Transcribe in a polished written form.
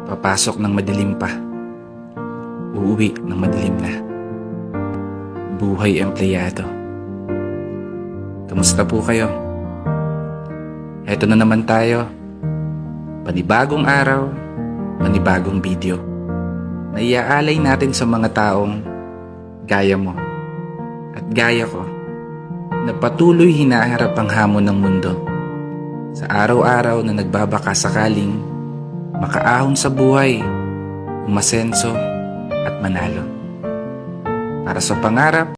Papasok ng madilim pa. Uuwi ng madilim na. Buhay empleyado. Kamusta po kayo? Eto na naman tayo. Panibagong araw, panibagong video. Na iaalay natin sa mga taong gaya mo at gaya ko na patuloy hinaharap ang hamon ng mundo sa araw-araw na nagbabaka sakaling makaahon sa buhay, umasenso at manalo. Para sa pangarap,